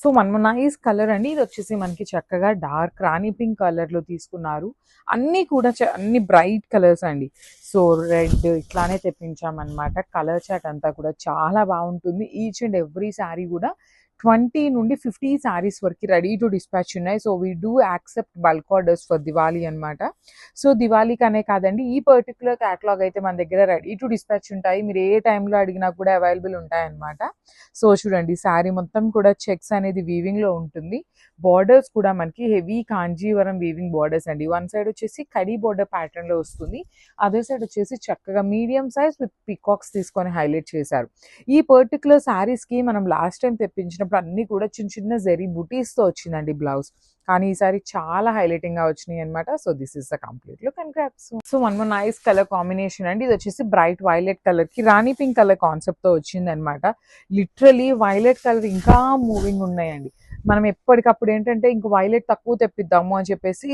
So మనము nice colour అండి. ఇది వచ్చేసి మనకి చక్కగా డార్క్ రాణి పింక్ కలర్లో తీసుకున్నారు. అన్నీ కూడా అన్ని బ్రైట్ కలర్స్ అండి. సో రెడ్ ఇట్లానే తెప్పించామన్నమాట. కలర్ చాట్ అంతా కూడా చాలా బాగుంటుంది. ఈచ్ అండ్ ఎవ్రీ శారీ కూడా 20 నుండి 50 శారీస్ వరకు రెడీ టు డిస్పాచ్ ఉన్నాయి. So we do accept bulk orders for Diwali అనమాట. సో దివాళీకనే కాదండి, ఈ పర్టికులర్ క్యాటలాగ్ అయితే మన దగ్గర రెడీ టు డిస్పాచ్ ఉంటాయి. మీరు ఏ టైంలో అడిగినా కూడా అవైలబుల్ ఉంటాయన్నమాట. సో చూడండి, శారీ మొత్తం కూడా చెక్స్ అనేది వీవింగ్లో ఉంటుంది. బార్డర్స్ కూడా మనకి హెవీ కాంజీవరం వీవింగ్ బార్డర్స్ అండి. వన్ సైడ్ వచ్చేసి కడీ బార్డర్ ప్యాటర్న్లో వస్తుంది. అదర్ సైడ్ వచ్చేసి చక్కగా మీడియం సైజ్ విత్ పికాక్స్ తీసుకొని హైలైట్ చేశారు. ఈ పర్టికులర్ శారీస్కి మనం లాస్ట్ టైం తెప్పించినప్పుడు అన్నీ కూడా చిన్న చిన్న జెరీ బుటీస్తో వచ్చిందండి బ్లౌజ్. కానీ ఈసారి చాలా హైలైటింగ్గా వచ్చినాయి అనమాట. So this is the complete look and grasp. So one more nice colour combination అండి. ఇది వచ్చేసి బ్రైట్ వైలెట్ కలర్కి రాణి పింక్ కలర్ కాన్సెప్ట్తో వచ్చింది అనమాట. లిటరలీ వైలెట్ కలర్ ఇంకా మూవింగ్ ఉన్నాయండి. మనం ఎప్పటికప్పుడు ఏంటంటే ఇంక వైలెట్ తక్కువ తెప్పిద్దాము అని చెప్పేసి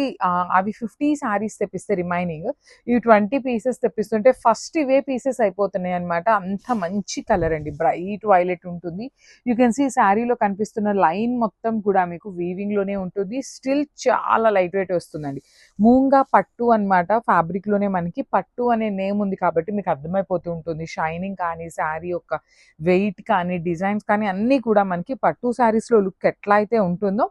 అవి 50 శారీస్ తెప్పిస్తే రిమైనింగ్ ఇవి 20 పీసెస్ తెప్పిస్తుంటే ఫస్ట్ ఇవే పీసెస్ అయిపోతున్నాయి అనమాట. అంత మంచి కలర్ అండి, బ్రైట్ వైలెట్ ఉంటుంది. యూ కెన్ సీ శారీలో కనిపిస్తున్న లైన్ మొత్తం కూడా మీకు వీవింగ్లోనే ఉంటుంది. స్టిల్ చాలా లైట్ వెయిట్ వస్తుందండి. మూంగా పట్టు అనమాట. ఫ్యాబ్రిక్లోనే మనకి పట్టు అనే నేమ్ ఉంది కాబట్టి మీకు అర్థమైపోతూ ఉంటుంది. షైనింగ్ కానీ శారీ యొక్క వెయిట్ కానీ డిజైన్స్ కానీ అన్నీ కూడా మనకి పట్టు శారీస్లో లుక్ ఎట్లా అయితే ఉంటుందో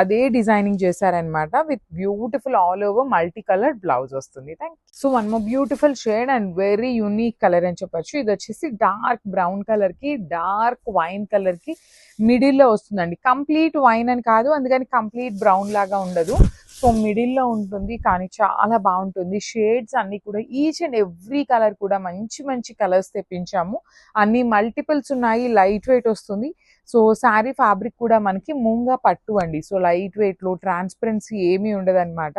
అదే డిజైనింగ్ చేశారనమాట. With beautiful all over multi colour blouse వస్తుంది. So one more beautiful shade and very unique colour అని చెప్పొచ్చు. ఇది వచ్చేసి డార్క్ బ్రౌన్ కలర్కి డార్క్ వైన్ కలర్కి మిడిల్లో వస్తుందండి. కంప్లీట్ వైన్ అని కాదు, అందుకని కంప్లీట్ బ్రౌన్ లాగా ఉండదు. సో మిడిల్లో ఉంటుంది కానీ చాలా బాగుంటుంది. షేడ్స్ అన్నీ కూడా ఈచ్ అండ్ ఎవ్రీ కలర్ కూడా మంచి మంచి కలర్స్ తెప్పించాము. అన్ని మల్టిపుల్స్ ఉన్నాయి. లైట్ వెయిట్ వస్తుంది. సో శారీ ఫ్యాబ్రిక్ కూడా మనకి మూంగా పట్టు అండి. సో లైట్ వెయిట్లో ట్రాన్స్పరెన్సీ ఏమీ ఉండదన్నమాట.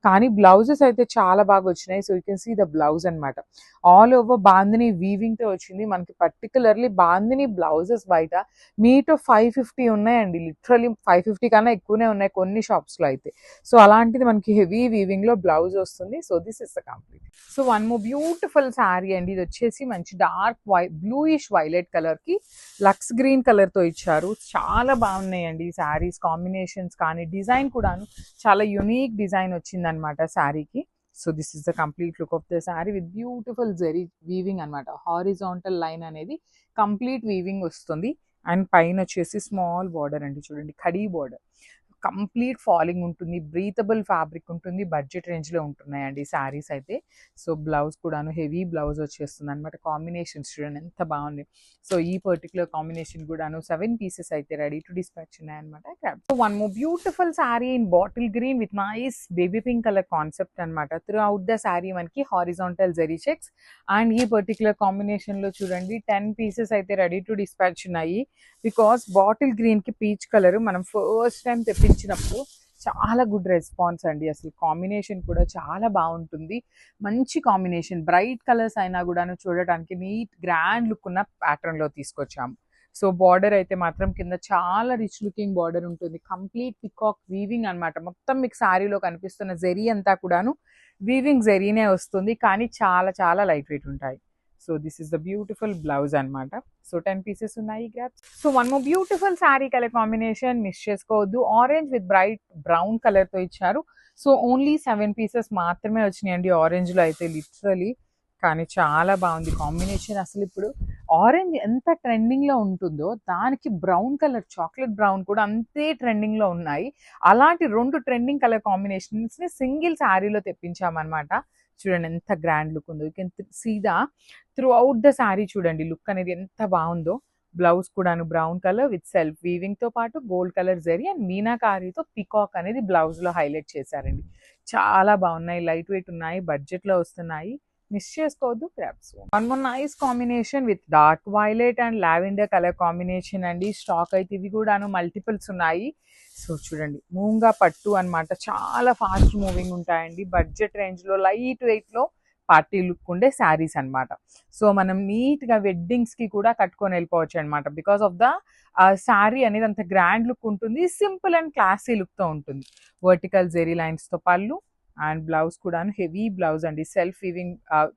కానీ బ్లౌజెస్ అయితే చాలా బాగా వచ్చినాయి. So you can see the blouse అనమాట. ఆల్ ఓవర్ బాందిని వీవింగ్తో వచ్చింది. మనకి పర్టికులర్లీ బాందిని బ్లౌజెస్ బయట మీటర్ 550 ఉన్నాయండి. లిటరలీ 550 కన్నా ఎక్కువనే ఉన్నాయి కొన్ని షాప్స్లో అయితే. సో అలాంటిది మనకి హెవీ వీవింగ్లో బ్లౌజ్ వస్తుంది. So this is the complete. So one more beautiful sari అండి. ఇది వచ్చేసి మంచి డార్క్ బ్లూయిష్ వైలెట్ కలర్కి లక్స్ గ్రీన్ కలర్తో ఇచ్చారు. చాలా బాగున్నాయండి ఈ శారీస్ కాంబినేషన్స్ కానీ డిజైన్ కూడాను చాలా యునీక్ డిజైన్ వచ్చిందనమాట శారీకి. So this is the complete look of the sari with beautiful zari weaving అనమాట. హారిజాంటల్ లైన్ అనేది కంప్లీట్ వీవింగ్ వస్తుంది. అండ్ పైన వచ్చేసి స్మాల్ బార్డర్ అండి, చూడండి ఖడీ బార్డర్. కంప్లీట్ ఫాలింగ్ ఉంటుంది. బ్రీతబుల్ ఫ్యాబ్రిక్ ఉంటుంది. బడ్జెట్ రేంజ్లో ఉంటున్నాయండి శారీస్ అయితే. సో బ్లౌజ్ కూడాను హెవీ బ్లౌజ్ వచ్చేస్తుంది అనమాట. కాంబినేషన్స్ చూడండి ఎంత బాగుంది. సో ఈ పర్టికులర్ కాంబినేషన్ కూడాను 7 పీసెస్ అయితే రెడీ టు డిస్పాచ్ ఉన్నాయన్నమాట. So one more beautiful sari in bottle green with nice baby pink colour concept అనమాట. త్రూ అవుట్ ద శారీ మనకి హారిజాంటల్ జెరీ చెక్స్. అండ్ ఈ పర్టికులర్ కాంబినేషన్లో చూడండి 10 పీసెస్ అయితే రెడీ టు డిస్పాచ్ ఉన్నాయి. బికాస్ బాటిల్ గ్రీన్కి పీచ్ కలర్ మనం ఫస్ట్ టైం తెప్పించినప్పుడు చాలా గుడ్ రెస్పాన్స్ అండి. అసలు కాంబినేషన్ కూడా చాలా బాగుంటుంది. మంచి కాంబినేషన్, బ్రైట్ కలర్స్ అయినా కూడాను చూడటానికి నీట్ గ్రాండ్ లుక్ ఉన్న ప్యాటర్న్లో తీసుకొచ్చాము. సో బార్డర్ అయితే మాత్రం కింద చాలా రిచ్ లుకింగ్ బార్డర్ ఉంటుంది. కంప్లీట్ పికాక్ వీవింగ్ అనమాట. మొత్తం మీకు శారీలో కనిపిస్తున్న జెరీ అంతా కూడాను వీవింగ్ జెరీనే వస్తుంది. కానీ చాలా చాలా లైట్ వెయిట్ ఉంటాయి. So this is the beautiful blouse అనమాట. సో 10 పీసెస్ ఉన్నాయి grasp. So one more beautiful sari colour combination miss చేసుకోవద్దు. ఆరెంజ్ విత్ బ్రైట్ బ్రౌన్ కలర్తో ఇచ్చారు. సో ఓన్లీ 7 పీసెస్ మాత్రమే వచ్చినాయండి ఆరెంజ్లో అయితే లిటరలీ. కానీ చాలా బాగుంది కాంబినేషన్. అసలు ఇప్పుడు ఆరెంజ్ ఎంత ట్రెండింగ్లో ఉంటుందో దానికి బ్రౌన్ కలర్, చాక్లెట్ బ్రౌన్ కూడా అంతే ట్రెండింగ్లో ఉన్నాయి. అలాంటి 2 ట్రెండింగ్ కలర్ కాంబినేషన్స్ని సింగిల్ శారీలో తెప్పించామన్నమాట. చూడండి ఎంత గ్రాండ్ లుక్ ఉందో. You can see the throughout the sari చూడండి లుక్ అనేది ఎంత బాగుందో. బ్లౌజ్ కూడాను బ్రౌన్ కలర్ విత్ సెల్ఫ్ వీవింగ్తో పాటు గోల్డ్ కలర్ జరీ అండ్ మీనాకారీతో పికాక్ అనేది బ్లౌజ్లో హైలైట్ చేశారండి. చాలా బాగున్నాయి, లైట్ వెయిట్ ఉన్నాయి, బడ్జెట్లో వస్తున్నాయి. మిస్ చేసుకోవద్దు crops. One more nice combination with dark violet and lavender colour combination అండి. స్టాక్ అయితే ఇవి కూడాను మల్టిపుల్స్ ఉన్నాయి. సో చూడండి మూంగా పట్టు అనమాట. చాలా ఫాస్ట్ మూవింగ్ ఉంటాయండి. బడ్జెట్ రేంజ్లో లైట్ వెయిట్లో పార్టీ లుక్ ఉండే శారీస్ అనమాట. సో మనం నీట్గా వెడ్డింగ్స్కి కూడా కట్టుకొని వెళ్ళిపోవచ్చు అనమాట. బికాస్ ఆఫ్ ద శారీ అనేది అంత గ్రాండ్ లుక్ ఉంటుంది. సింపుల్ అండ్ క్లాసీ లుక్తో ఉంటుంది. వర్టికల్ జెరీ లైన్స్తో పళ్ళు అండ్ బ్లౌజ్ కూడా హెవీ బ్లౌజ్ అండి. సెల్ఫ్ వీవింగ్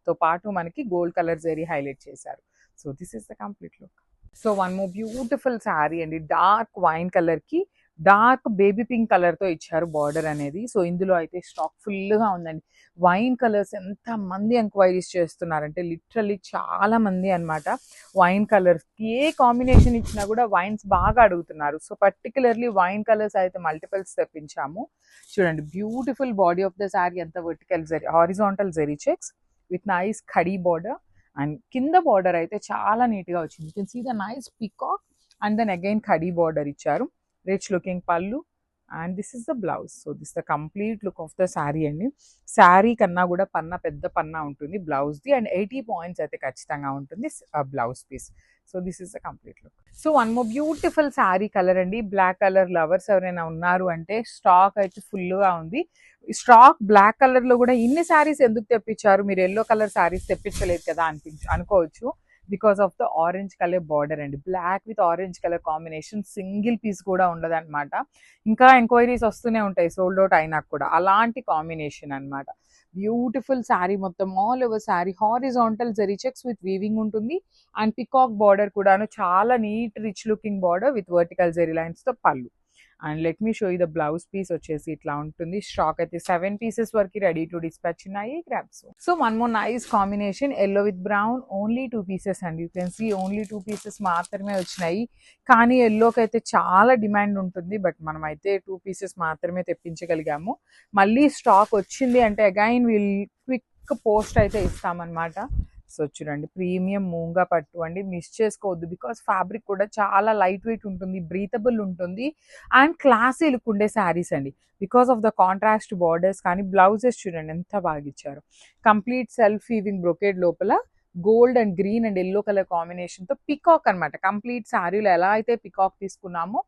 తో పాటు మనకి గోల్డ్ కలర్ జెరీ హైలైట్ చేశారు. So this is the complete look. So one more beautiful sari అండి, డార్క్ వైన్ కలర్ కి డార్క్ బేబీ పింక్ కలర్ తో ఇచ్చారు బార్డర్ అనేది. సో ఇందులో అయితే స్టాక్ ఫుల్ గా ఉందండి. వైన్ కలర్స్ ఎంత మంది ఎంక్వైరీస్ చేస్తున్నారంటే లిటరల్లీ చాలా మంది అన్నమాట. వైన్ కలర్స్ ఏ కాంబినేషన్ ఇచ్చినా కూడా వైన్స్ బాగా అడుగుతున్నారు. సో పర్టికులర్లీ వైన్ కలర్స్ అయితే మల్టిపుల్స్ తెప్పించాము. చూడండి beautiful body of the sari అంతా vertical zari horizontal zari checks with nice khadi border. And కింద బార్డర్ అయితే చాలా నీట్ గా వచ్చింది. You can see the nice peacock and then again khadi border ఇచ్చారు. Rich looking pallu and this is the blouse. So this the complete look of the sari అండి. శారీ కన్నా కూడా పన్నా పెద్ద పన్నా ఉంటుంది బ్లౌజ్ది అండ్ 80 పాయింట్స్ అయితే ఖచ్చితంగా ఉంటుంది blouse piece. So this is the complete look. So one more beautiful sari colour అండి. బ్లాక్ కలర్ లవర్స్ ఎవరైనా ఉన్నారు అంటే స్టాక్ అయితే ఫుల్గా ఉంది. స్టాక్ బ్లాక్ కలర్ లో కూడా ఇన్ని శారీస్ ఎందుకు తెప్పించారు, మీరు ఎల్లో కలర్ శారీస్ తెప్పించలేదు కదా అనుకోవచ్చు. Because of the orange colour border అండి. Black with orange colour combination single piece కూడా ఉండదు అనమాట. ఇంకా ఎంక్వైరీస్ వస్తూనే ఉంటాయి సోల్డ్ అవుట్ అయినా కూడా. అలాంటి కాంబినేషన్ అనమాట. బ్యూటిఫుల్ శారీ మొత్తం all over sari horizontal zari checks with weaving ఉంటుంది. అండ్ పికాక్ బార్డర్ కూడాను చాలా neat rich looking border with vertical zari lines తో pallu. And let me show you the blouse piece వచ్చేసి ఇట్లా ఉంటుంది. స్టాక్ అయితే 7 పీసెస్ వరకు రెడీ టు డిస్పాచ్ ఉన్నాయి. Grabs. So one more nice combination yellow with brown, only 2 pieces అండి. You can see only 2 pieces మాత్రమే వచ్చినాయి. కానీ ఎల్లోకి అయితే చాలా డిమాండ్ ఉంటుంది. బట్ మనం అయితే 2 పీసెస్ మాత్రమే తెప్పించగలిగాము. మళ్ళీ స్టాక్ వచ్చింది అంటే అగైన్ విల్ క్విక్ పోస్ట్ అయితే ఇస్తామన్నమాట. సో చూడండి ప్రీమియం మూంగా పట్టు అండి, మిస్ చేసుకోవద్దు. బికాస్ ఫ్యాబ్రిక్ కూడా చాలా లైట్ వెయిట్ ఉంటుంది, బ్రీతబుల్ ఉంటుంది అండ్ క్లాసీ లుక్ ఉండే శారీస్ అండి. Because of the contrast borders కానీ బ్లౌజెస్ చూడండి ఎంత బాగా ఇచ్చారు. కంప్లీట్ సెల్ఫ్ వీవింగ్ బ్రొకేడ్ లోపల gold and green and yellow colour combination తో పికాక్ అనమాట. కంప్లీట్ శారీలో ఎలా అయితే పికాక్ తీసుకున్నామో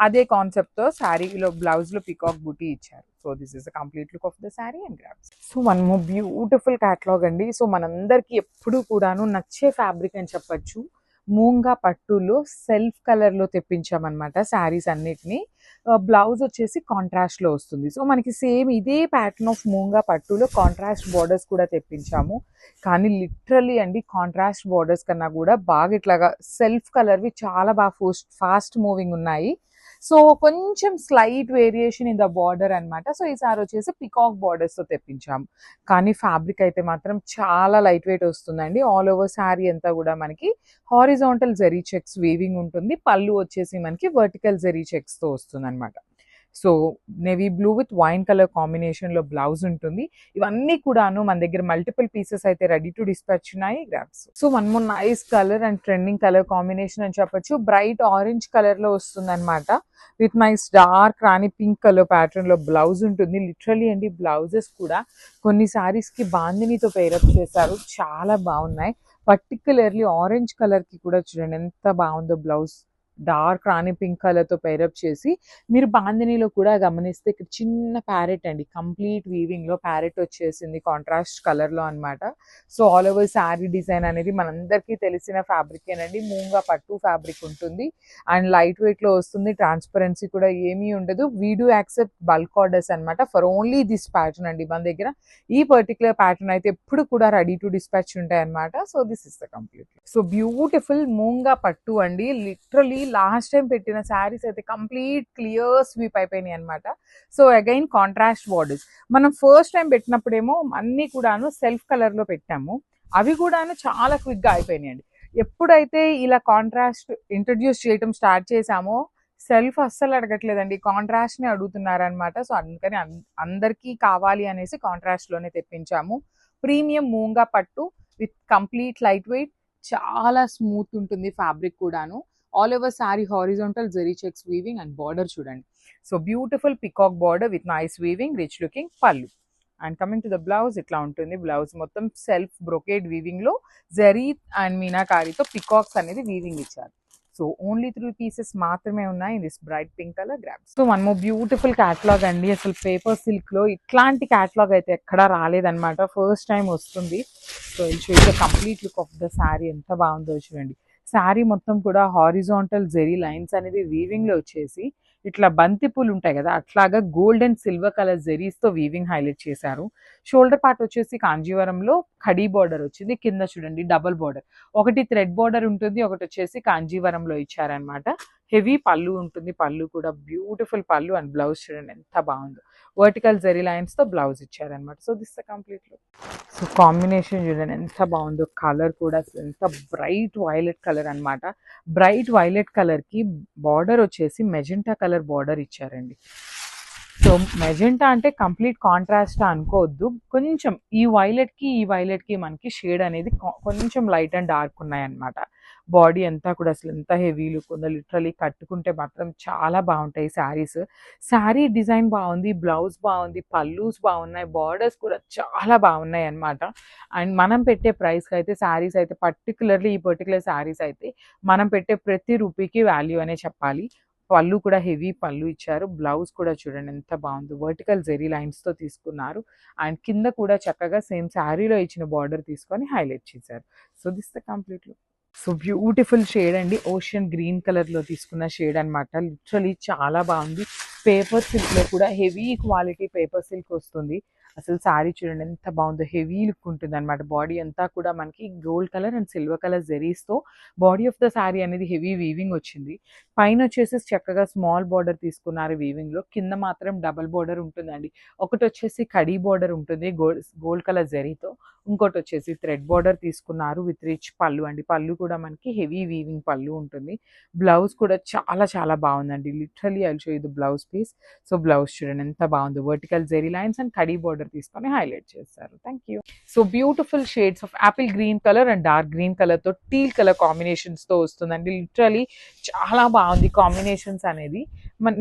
అదే కాన్సెప్ట్ తో శారీలో బ్లౌజ్ లో పికాక్ బూటీ ఇచ్చారు. So this is the complete look of the sari and grabs. So one more beautiful catalogue అండి. సో మనందరికి ఎప్పుడు కూడాను నచ్చే ఫ్యాబ్రిక్ అని చెప్పొచ్చు. మూంగా పట్టులో సెల్ఫ్ కలర్ లో తెప్పించామన్నమాట శారీస్ అన్నిటిని. బ్లౌజ్ వచ్చేసి కాంట్రాస్ట్ లో వస్తుంది. సో మనకి సేమ్ ఇదే ప్యాటర్న్ ఆఫ్ మూంగా పట్టులో కాంట్రాస్ట్ బార్డర్స్ కూడా తెప్పించాము. కానీ లిటరల్లీ అండి కాంట్రాస్ట్ బార్డర్స్ కన్నా కూడా బాగా ఇట్లాగా సెల్ఫ్ కలర్వి చాలా బాగా ఫాస్ట్ మూవింగ్ ఉన్నాయి. సో కొంచెం slight variation in the border అనమాట. సో ఈసారి వచ్చేసి పికాక్ బార్డర్స్ తో తెప్పించాము. కానీ ఫ్యాబ్రిక్ అయితే మాత్రం చాలా లైట్ వెయిట్ వస్తుందండి. ఆల్ ఓవర్ శారీ అంతా కూడా మనకి హారిజాంటల్ జరీ చెక్స్ వీవింగ్ ఉంటుంది. పళ్ళు వచ్చేసి మనకి వర్టికల్ జరీ చెక్స్ తో వస్తుంది అనమాట. So navy blue with wine colour combination లో బ్లౌజ్ ఉంటుంది. ఇవన్నీ కూడాను మన దగ్గర మల్టిపుల్ పీసెస్ అయితే రెడీ టు డిస్పాచ్ ఉన్నాయి. Grabs. So one more nice colour and trending colour combination అని చెప్పొచ్చు. బ్రైట్ ఆరెంజ్ కలర్ లో వస్తుంది అనమాట. With nice dark Rani pink colour pattern లో బ్లౌజ్ ఉంటుంది. లిటరలీ అండి బ్లౌజెస్ కూడా కొన్ని సారీస్ కి బాందినీతో పేరప్ చేశారు, చాలా బాగున్నాయి. పర్టికులర్లీ ఆరెంజ్ కలర్ కి కూడా చూడండి ఎంత బాగుందో బ్లౌజ్. డార్క్ రాణి పింక్ కలర్ తో పైరప్ చేసి మీరు బాందినీలో కూడా గమనిస్తే ఇక్కడ చిన్న ప్యారెట్ అండి, కంప్లీట్ వీవింగ్ లో ప్యారెట్ వచ్చేసింది కాంట్రాస్ట్ కలర్ లో అనమాట. So all over sari design అనేది మనందరికీ తెలిసిన ఫ్యాబ్రిక్ ఏనండి. మూంగా పట్టు ఫ్యాబ్రిక్ ఉంటుంది అండ్ లైట్ వెయిట్ లో వస్తుంది. ట్రాన్స్పరెన్సీ కూడా ఏమీ ఉండదు. We do accept bulk orders అనమాట ఫర్ ఓన్లీ దిస్ ప్యాటర్న్ అండి. మన దగ్గర ఈ పర్టికులర్ ప్యాటర్న్ అయితే ఎప్పుడు కూడా రెడీ టు డిస్పాచ్ ఉంటాయి అనమాట. So this is the complete. So beautiful moonga పట్టు అండి. లిటరలీ లాస్ట్ టైం పెట్టిన శారీస్ అయితే కంప్లీట్ క్లియర్ స్వీప్ అయిపోయినాయి అనమాట. So again contrast borders. మనం ఫస్ట్ టైం పెట్టినప్పుడేమో అన్ని కూడాను సెల్ఫ్ కలర్ లో పెట్టాము, అవి కూడాను చాలా క్విక్ గా అయిపోయినాయండి. ఎప్పుడైతే ఇలా కాంట్రాస్ట్ ఇంట్రడ్యూస్ చేయడం స్టార్ట్ చేసామో సెల్ఫ్ అస్సలు అడగట్లేదండి, కాంట్రాస్ట్ ని అడుగుతున్నారనమాట. సో అందుకని అందరికీ కావాలి అనేసి కాంట్రాస్ట్ లోనే తెప్పించాము. ప్రీమియం మూంగా పట్టు విత్ కంప్లీట్ లైట్ వెయిట్, చాలా స్మూత్ ఉంటుంది ఫ్యాబ్రిక్ కూడాను. All over sari horizontal zari checks weaving and border చూడండి. So beautiful peacock border with nice weaving, rich looking pallu. And coming to the blouse ఇట్లా ఉంటుంది. బ్లౌజ్ మొత్తం సెల్ఫ్ బ్రొకేడ్ వీవింగ్ లో zari and మీనాకారితో peacocks అనేది వీవింగ్ ఇచ్చారు. సో ఓన్లీ 3 పీసెస్ మాత్రమే ఉన్నాయి in this bright pink colour. Grabs. So one more beautiful catalogue అండి. అసలు పేపర్ సిల్క్ లో ఇట్లాంటి క్యాటలాగ్ అయితే ఎక్కడా రాలేదన్నమాట, ఫస్ట్ టైం వస్తుంది. సో ఇది complete look of the sari ఎంత బాగుందో చూడండి. శారీ మొత్తం కూడా హారిజాంటల్ జెరీ లైన్స్ అనేది వీవింగ్ లో వచ్చేసి ఇట్లా బంతి పూలు ఉంటాయి కదా, అట్లాగా గోల్డ్ అండ్ సిల్వర్ కలర్ జెరీస్తో వీవింగ్ హైలైట్ చేశారు. షోల్డర్ పార్ట్ వచ్చేసి కాంజీవరంలో కడీ బార్డర్ వచ్చింది, కింద చూడండి డబుల్ బార్డర్, ఒకటి థ్రెడ్ బార్డర్ ఉంటుంది, ఒకటి వచ్చేసి కాంజీవరంలో ఇచ్చారనమాట. హెవీ పళ్ళు ఉంటుంది, పళ్ళు కూడా బ్యూటిఫుల్ పళ్ళు. అండ్ బ్లౌజ్ చూడండి ఎంత బాగుందో, వర్టికల్ జెరీ లైన్స్తో బ్లౌజ్ ఇచ్చారనమాట. So this the complete look. So combination చూడండి ఎంత బాగుందో, కలర్ కూడా ఎంత బ్రైట్ వైలెట్ కలర్ అనమాట. బ్రైట్ వైలెట్ కలర్కి బార్డర్ వచ్చేసి మెజెంటా కలర్ బార్డర్ ఇచ్చారండి. సో మెజెంటా అంటే కంప్లీట్ కాంట్రాస్ట్ అనుకోవద్దు, కొంచెం ఈ వైలెట్కి మనకి షేడ్ అనేది కొంచెం లైట్ అండ్ డార్క్ ఉన్నాయన్నమాట. బాడీ అంతా కూడా అసలు ఎంత హెవీ లుక్ ఉందో, లిటరలీ కట్టుకుంటే మాత్రం చాలా బాగుంటాయి శారీస్. శారీ డిజైన్ బాగుంది, బ్లౌజ్ బాగుంది, పల్లూస్ బాగున్నాయి, బార్డర్స్ కూడా చాలా బాగున్నాయి అనమాట. అండ్ మనం పెట్టే ప్రైస్కి అయితే శారీస్ అయితే పర్టికులర్లీ ఈ పర్టికులర్ శారీస్ అయితే మనం పెట్టే ప్రతి రూపీకి వాల్యూ అనే చెప్పాలి. పళ్ళు కూడా హెవీ పళ్ళు ఇచ్చారు. బ్లౌజ్ కూడా చూడండి ఎంత బాగుందో, వర్టికల్ జెరీ లైన్స్తో తీసుకున్నారు. అండ్ కింద కూడా చక్కగా సేమ్ శారీలో ఇచ్చిన బార్డర్ తీసుకొని హైలైట్ చేశారు. So this the complete look. So beautiful shade అండి, ఓషన్ గ్రీన్ కలర్లో తీసుకున్న షేడ్ అనమాట. లిటరలీ చాలా బాగుంది. పేపర్ సిల్క్లో కూడా హెవీ క్వాలిటీ పేపర్ సిల్క్ వస్తుంది. అసలు శారీ చూడండి ఎంత బాగుందో, హెవీ లుక్ ఉంటుంది అనమాట. బాడీ అంతా కూడా మనకి gold colour and silver colour జెరీస్తో బాడీ ఆఫ్ ద శారీ అనేది హెవీ వీవింగ్ వచ్చింది. పైన వచ్చేసి చక్కగా స్మాల్ బార్డర్ తీసుకున్నారు వీవింగ్లో, కింద మాత్రం డబల్ బార్డర్ ఉంటుందండి. ఒకటి వచ్చేసి కడీ బార్డర్ ఉంటుంది గోల్డ్ కలర్ జెరీతో, ఇంకోటి వచ్చేసి థ్రెడ్ బార్డర్ తీసుకున్నారు విత్ రిచ్ పళ్ళు అండి. పళ్ళు కూడా మనకి హెవీ వీవింగ్ పళ్ళు ఉంటుంది. బ్లౌజ్ కూడా చాలా చాలా బాగుందండి. Literally I will show you the blouse piece. So blouse చూడండి ఎంత బాగుందో, vertical zari lines and khadi border తీసుకొని హైలైట్ చేస్తారు. Thank you. So beautiful shades of apple green colour and dark green కలర్తో టీల్ కలర్ కాంబినేషన్స్తో వస్తుందండి. లిటరలీ చాలా బాగుంది కాంబినేషన్స్ అనేది.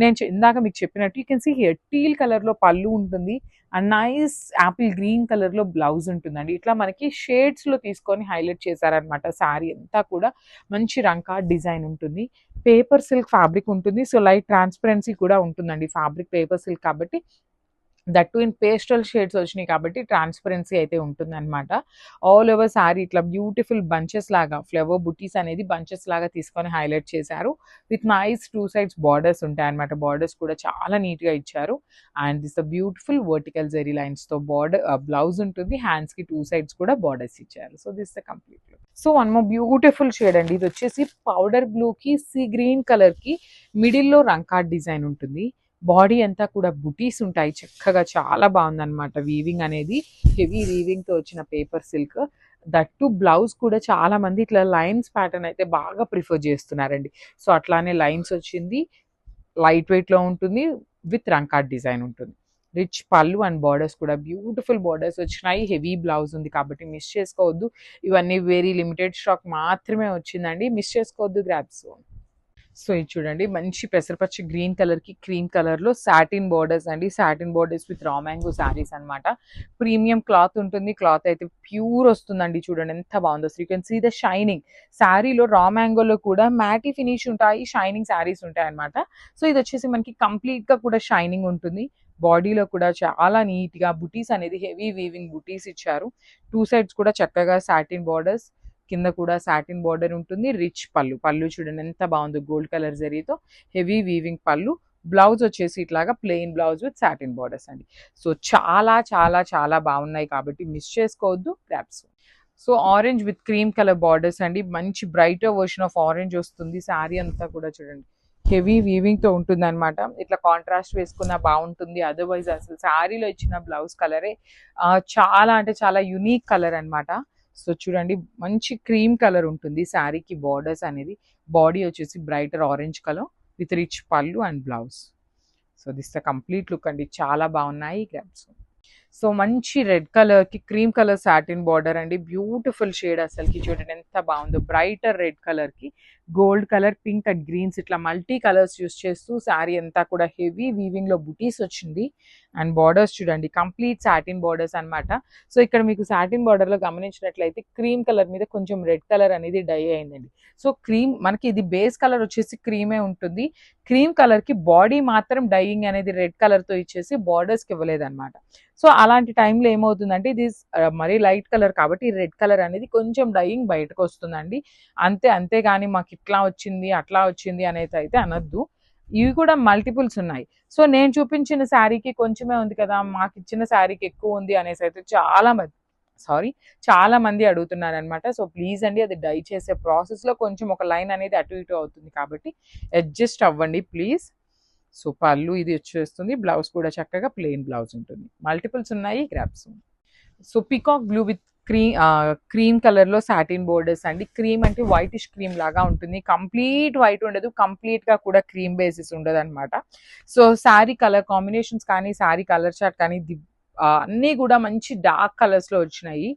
నేను ఇందాక మీకు చెప్పినట్టు you can see here teal కలర్లో పళ్ళు ఉంటుంది అండ్ నైస్ యాపిల్ గ్రీన్ కలర్లో బ్లౌజ్ ఉంటుందండి. ఇట్లా మనకి షేడ్స్లో తీసుకొని హైలైట్ చేశారనమాట. శారీ అంతా కూడా మంచి రంకా డిజైన్ ఉంటుంది. పేపర్ సిల్క్ ఫ్యాబ్రిక్ ఉంటుంది. సో లైట్ ట్రాన్స్పరెన్సీ కూడా ఉంటుందండి. ఫ్యాబ్రిక్ పేపర్ సిల్క్ కాబట్టి that to in pastel shades వచ్చినాయి కాబట్టి ట్రాన్స్పరెన్సీ అయితే ఉంటుందన్నమాట. ఆల్ ఓవర్ శారీ ఇట్లా బ్యూటిఫుల్ బంచెస్ లాగా ఫ్లవర్ బుటీస్ అనేది బంచెస్ లాగా తీసుకొని హైలైట్ చేశారు. With nice two sides borders ఉంటాయి అనమాట. బార్డర్స్ కూడా చాలా నీట్గా ఇచ్చారు. And this beautiful vertical zari లైన్స్తో బార్డర్ బ్లౌజ్ ఉంటుంది. హ్యాండ్స్కి టూ సైడ్స్ కూడా బార్డర్స్ ఇచ్చారు. So this the complete look. So one more beautiful shade అండి, ఇది వచ్చేసి పౌడర్ బ్లూకి సీ గ్రీన్ కలర్కి మిడిల్లో రంకాట్ డిజైన్ ఉంటుంది. బాడీ అంతా కూడా బుటీస్ ఉంటాయి చక్కగా, చాలా బాగుందన్నమాట. వీవింగ్ అనేది హెవీ వీవింగ్తో వచ్చిన paper silk. That to blouse కూడా చాలా మంది ఇట్లా లైన్స్ ప్యాటర్న్ అయితే బాగా ప్రిఫర్ చేస్తున్నారండి. సో అట్లానే లైన్స్ వచ్చింది, లైట్ వెయిట్లో ఉంటుంది, విత్ రంకాట్ డిజైన్ ఉంటుంది. రిచ్ పళ్ళు అండ్ బార్డర్స్ కూడా బ్యూటిఫుల్ బార్డర్స్ వచ్చినాయి. హెవీ బ్లౌజ్ ఉంది కాబట్టి మిస్ చేసుకోవద్దు. ఇవన్నీ వెరీ లిమిటెడ్ స్టాక్ మాత్రమే వచ్చిందండి, మిస్ చేసుకోవద్దు. గ్రాబ్స్. సో ఇది చూడండి మంచి పెసరపచ్చి గ్రీన్ కలర్కి క్రీమ్ కలర్లో సాటిన్ బార్డర్స్ అండి. Satin borders with raw mango saris అనమాట. ప్రీమియం క్లాత్ ఉంటుంది. క్లాత్ అయితే ప్యూర్ వస్తుందండి. చూడండి ఎంత బాగుందో. So you can see the shining. శారీలో రా మ్యాంగోలో కూడా మ్యాటీ ఫినిష్ ఉంటాయి, షైనింగ్ శారీస్ ఉంటాయి అనమాట. సో ఇది వచ్చేసి మనకి కంప్లీట్గా కూడా షైనింగ్ ఉంటుంది. బాడీలో కూడా చాలా నీట్గా బుటీస్ అనేది హెవీ వీవింగ్ బుటీస్ ఇచ్చారు. టూ సైడ్స్ కూడా చక్కగా సాటిన్ బార్డర్స్, కింద కూడా సాటిన్ బార్డర్ ఉంటుంది. రిచ్ పళ్ళు చూడండి ఎంత బాగుందో, గోల్డ్ కలర్ జరీతో హెవీ వీవింగ్ పళ్ళు. బ్లౌజ్ వచ్చేసి ఇట్లాగా plain blouse with satin borders అండి. సో చాలా చాలా చాలా బాగున్నాయి కాబట్టి మిస్ చేసుకోవద్దు. Grabs. So orange with cream colour borders అండి. మంచి బ్రైటర్ వర్షన్ ఆఫ్ ఆరెంజ్ వస్తుంది. శారీ అంతా కూడా చూడండి హెవీ వీవింగ్తో ఉంటుంది అనమాట. ఇట్లా కాంట్రాస్ట్ వేసుకున్న బాగుంటుంది. అదర్వైజ్ అసలు శారీలో ఇచ్చిన బ్లౌజ్ కలరే చాలా అంటే చాలా యునీక్ కలర్ అనమాట. సో చూడండి మంచి క్రీమ్ కలర్ ఉంటుంది శారీకి. బార్డర్స్ అనేది బాడీ వచ్చేసి brighter orange colour with rich pallu and blouse. So this the complete look అండి, చాలా బాగున్నాయి గ్రాబ్స్. సో మంచి రెడ్ కలర్కి క్రీమ్ కలర్ సాటిన్ బార్డర్ అండి. బ్యూటిఫుల్ షేడ్ అసలుకి చూడండి ఎంత బాగుందో. బ్రైటర్ రెడ్ కలర్కి gold colour, pink and greens ఇట్లా మల్టీ కలర్స్ యూస్ చేస్తూ శారీ అంతా కూడా హెవీ వీవింగ్లో బుటీస్ వచ్చింది. అండ్ బార్డర్స్ చూడండి కంప్లీట్ సాటిన్ బార్డర్స్ అనమాట. సో ఇక్కడ మీకు సాటిన్ బార్డర్లో గమనించినట్లయితే క్రీమ్ కలర్ మీద కొంచెం రెడ్ కలర్ అనేది డై అయిందండి. సో క్రీమ్ మనకి ఇది బేస్ కలర్ వచ్చేసి క్రీమే ఉంటుంది. క్రీమ్ కలర్కి బాడీ మాత్రం డైయింగ్ అనేది రెడ్ కలర్తో ఇచ్చేసి బార్డర్స్కి ఇవ్వలేదన్నమాట. సో అలాంటి టైంలో ఏమవుతుందంటే ఇది మరీ లైట్ కలర్ కాబట్టి రెడ్ కలర్ అనేది కొంచెం డైయింగ్ బయటకు వస్తుందండి. అంతేగాని మాకు ఇట్లా వచ్చింది అట్లా వచ్చింది అనేది అయితే అనొద్దు. ఇవి కూడా మల్టిపుల్స్ ఉన్నాయి. సో నేను చూపించిన శారీకి కొంచెమే ఉంది కదా, మాకు ఇచ్చిన శారీకి ఎక్కువ ఉంది అనేసి అయితే చాలా మంది అడుగుతున్నారనమాట. సో ప్లీజ్ అండి, అది డై చేసే ప్రాసెస్లో కొంచెం ఒక లైన్ అనేది అటు ఇటు అవుతుంది కాబట్టి అడ్జస్ట్ అవ్వండి ప్లీజ్. సో పళ్ళు ఇది వచ్చేస్తుంది, బ్లౌజ్ కూడా చక్కగా ప్లెయిన్ బ్లౌజ్ ఉంటుంది. మల్టిపుల్స్ ఉన్నాయి, grasp. So peacock blue with cream కలర్లో సాటిన్ బోర్డర్స్ అండి. క్రీమ్ అంటే వైటిష్ క్రీమ్ లాగా ఉంటుంది, కంప్లీట్ వైట్ ఉండదు, కంప్లీట్గా కూడా క్రీమ్ బేసిస్ ఉండదు అనమాట. సో శారీ కలర్ కాంబినేషన్స్ కానీ శారీ కలర్ చార్ట్ కానీ అన్నీ కూడా మంచి డార్క్ కలర్స్లో వచ్చినాయి.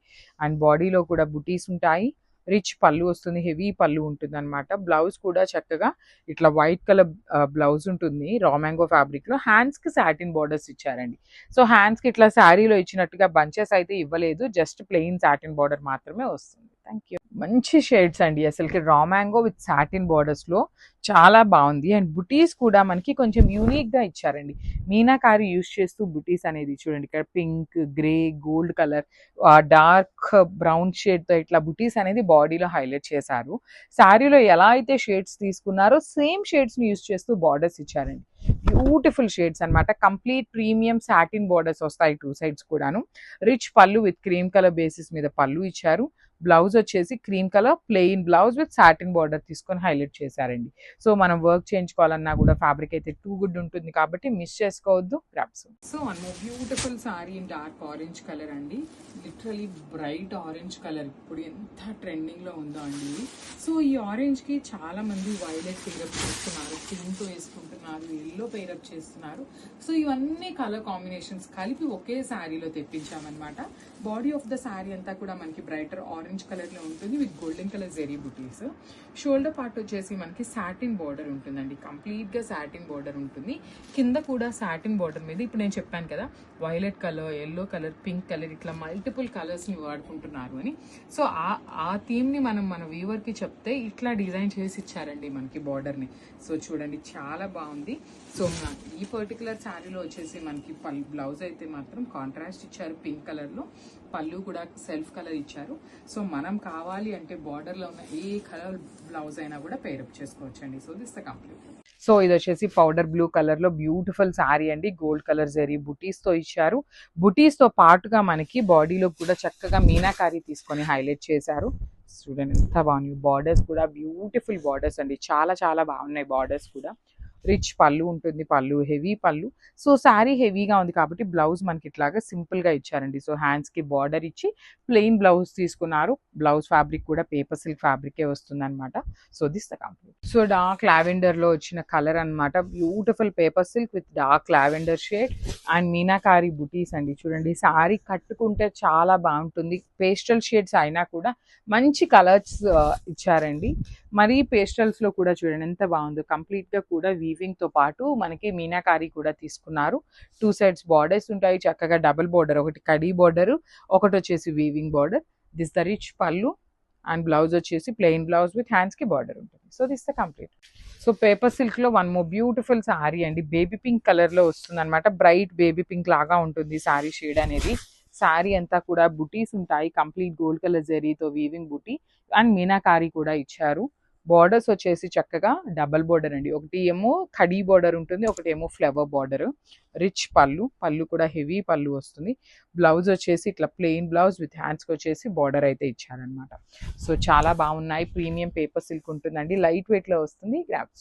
అండ్ బాడీలో కూడా బుటీస్ ఉంటాయి, రిచ్ పళ్ళు వస్తుంది, హెవీ పళ్ళు ఉంటుంది అనమాట. బ్లౌజ్ కూడా చక్కగా ఇట్లా వైట్ కలర్ బ్లౌజ్ ఉంటుంది రా మ్యాంగో ఫ్యాబ్రిక్లో. హ్యాండ్స్కి సాటిన్ బార్డర్స్ ఇచ్చారండి. సో హ్యాండ్స్కి ఇట్లా శారీలో ఇచ్చినట్టుగా బంచెస్ అయితే ఇవ్వలేదు, జస్ట్ ప్లెయిన్ సాటిన్ బార్డర్ మాత్రమే వస్తుంది. Thank you. మంచి షేడ్స్ అండి, అసలుకి రా మ్యాంగో విత్ సాటిన్ బార్డర్స్లో చాలా బాగుంది. అండ్ బుటీస్ కూడా మనకి కొంచెం యూనిక్గా ఇచ్చారండి. మీనాకారి యూస్ చేస్తూ బుటీస్ అనేది చూడండి, ఇక్కడ pink, grey, gold colour, dark brown షేడ్తో ఇట్లా బుటీస్ అనేది బాడీలో హైలైట్ చేశారు. శారీలో ఎలా అయితే షేడ్స్ తీసుకున్నారో సేమ్ షేడ్స్ని యూస్ చేస్తూ బార్డర్స్ ఇచ్చారండి. బ్యూటిఫుల్ షేడ్స్ అనమాట. కంప్లీట్ ప్రీమియం సాటిన్ బార్డర్స్ వస్తాయి టూ సైడ్స్ కూడాను. రిచ్ పళ్ళు విత్ క్రీమ్ కలర్ బేసిస్ మీద పళ్ళు ఇచ్చారు. బ్లౌజ్ వచ్చేసి cream colour plain blouse with satin border తీసుకొని హైలైట్ చేశారండి. సో మనం వర్క్ చేయించుకోవాలన్నా కూడా ఫ్యాబ్రిక్ అయితే టూ గుడ్ ఉంటుంది కాబట్టి మిస్ చేసుకోవద్దు. Grasp. So one more beautiful sorry in dark orange colour అండి, లిటరలీ బ్రైట్ ఆరెంజ్ కలర్ ఇప్పుడు ఎంత ట్రెండింగ్ లో ఉందో అండి. సో ఈ ఆరెంజ్ కి చాలా మంది వైలెట్ పేరప్ చేస్తున్నారు, పింక్ వేసుకుంటున్నారు, ఎల్లో పేరప్ చేస్తున్నారు. సో ఇవన్నీ కలర్ కాంబినేషన్స్ కలిపి ఒకే శారీలో తెప్పించామన్నమాట. బాడీ ఆఫ్ ద శారీ అంతా కూడా మనకి బ్రైటర్ ఆరెంజ్ కలర్ లో ఉంటుంది with golden colour zari buttis. Shoulder part వచ్చేసి మనకి సాటిన్ బార్డర్ ఉంటుందండి, కంప్లీట్ గా సాటిన్ బార్డర్ ఉంటుంది. కింద కూడా సాటిన్ బార్డర్ మీద ఇప్పుడు నేను చెప్పాను కదా violet colour, yellow colour, pink colour, ఇట్లా మల్టిపుల్ కలర్స్ ని వాడుకుంటున్నారు అని. సో ఆ థీమ్ ని మన వ్యూవర్ కి చెప్తే ఇట్లా డిజైన్ చేసి ఇచ్చారండి మనకి బార్డర్ ని. సో చూడండి చాలా బాగుంది. సో ఈ పర్టికులర్ శారీలో వచ్చేసి మనకి బ్లౌజ్ అయితే మాత్రం కాంట్రాస్ట్ ఇచ్చారు పింక్ కలర్ లో, పళ్ళు కూడా సెల్ఫ్ కలర్ ఇచ్చారు. సో మనం కావాలి అంటే బార్డర్ లో ఉన్న ఏ కలర్ బ్లౌజ్ అయినా కూడా పేరప్ చేసుకోవచ్చు అండి. So this the complete. So ఇది వచ్చేసి పౌడర్ బ్లూ కలర్ లో బ్యూటిఫుల్ శారీ అండి, గోల్డ్ కలర్ జరీ బుటీస్ తో ఇచ్చారు. బుటీస్ తో పాటుగా మనకి బాడీలో కూడా చక్కగా మీనాకారి తీసుకొని హైలైట్ చేశారు. చూడండి ఎంత బాగున్నాయి బార్డర్స్ కూడా, బ్యూటిఫుల్ బార్డర్స్ అండి, చాలా చాలా బాగున్నాయి బార్డర్స్ కూడా. రిచ్ పళ్ళు ఉంటుంది, పళ్ళు హెవీ పళ్ళు. సో శారీ హెవీగా ఉంది కాబట్టి బ్లౌజ్ మనకి ఇట్లాగా సింపుల్ గా ఇచ్చారండి. సో హ్యాండ్స్ కి బార్డర్ ఇచ్చి ప్లెయిన్ బ్లౌజ్ తీసుకున్నారు. బ్లౌజ్ ఫ్యాబ్రిక్ కూడా పేపర్ సిల్క్ ఫ్యాబ్రికే వస్తుంది అనమాట. So this the complete. So dark lavender లో వచ్చిన కలర్ అనమాట, beautiful paper silk with dark lavender shade and meenakari బుటీస్ అండి. చూడండి శారీ కట్టుకుంటే చాలా బాగుంటుంది, పేస్టల్ షేడ్స్ అయినా కూడా మంచి కలర్స్ ఇచ్చారండి. మరి పేస్టల్స్ లో కూడా చూడండి ఎంత బాగుందో, కంప్లీట్ గా కూడా వీవింగ్ తో పాటు మనకి మీనాకారి కూడా తీసుకున్నారు. టూ సైడ్స్ బార్డర్స్ ఉంటాయి, చక్కగా డబుల్ బార్డర్, ఒకటి కడీ బార్డర్, ఒకటి వచ్చేసి weaving border. This the rich pallu and blouse వచ్చేసి ప్లెయిన్ బ్లౌజ్ విత్ హ్యాండ్స్ కి బార్డర్ ఉంటుంది. So this the complete. So paper silk లో వన్ మోర్ బ్యూటిఫుల్ శారీ అండి, బేబీ పింక్ కలర్ లో వస్తుంది అనమాట. బ్రైట్ బేబీ పింక్ లాగా ఉంటుంది శారీ షేడ్ అనేది. శారీ అంతా కూడా బుటీస్ ఉంటాయి, కంప్లీట్ గోల్డ్ కలర్ జరీతో వీవింగ్ బుటీ అండ్ మీనాకారి కూడా ఇచ్చారు. బార్డర్స్ వచ్చేసి చక్కగా డబల్ బార్డర్ అండి, ఒకటి ఏమో కడీ బార్డర్ ఉంటుంది, ఒకటి ఏమో ఫ్లవర్ బార్డర్. రిచ్ పళ్ళు, పళ్ళు కూడా హెవీ పళ్ళు వస్తుంది. బ్లౌజ్ వచ్చేసి ఇట్లా ప్లెయిన్ బ్లౌజ్ విత్ హ్యాండ్స్కి వచ్చేసి బార్డర్ అయితే ఇచ్చారనమాట. సో చాలా బాగున్నాయి, ప్రీమియం పేపర్ సిల్క్ ఉంటుందండి, లైట్ వెయిట్లో వస్తుంది. గ్రాప్స్.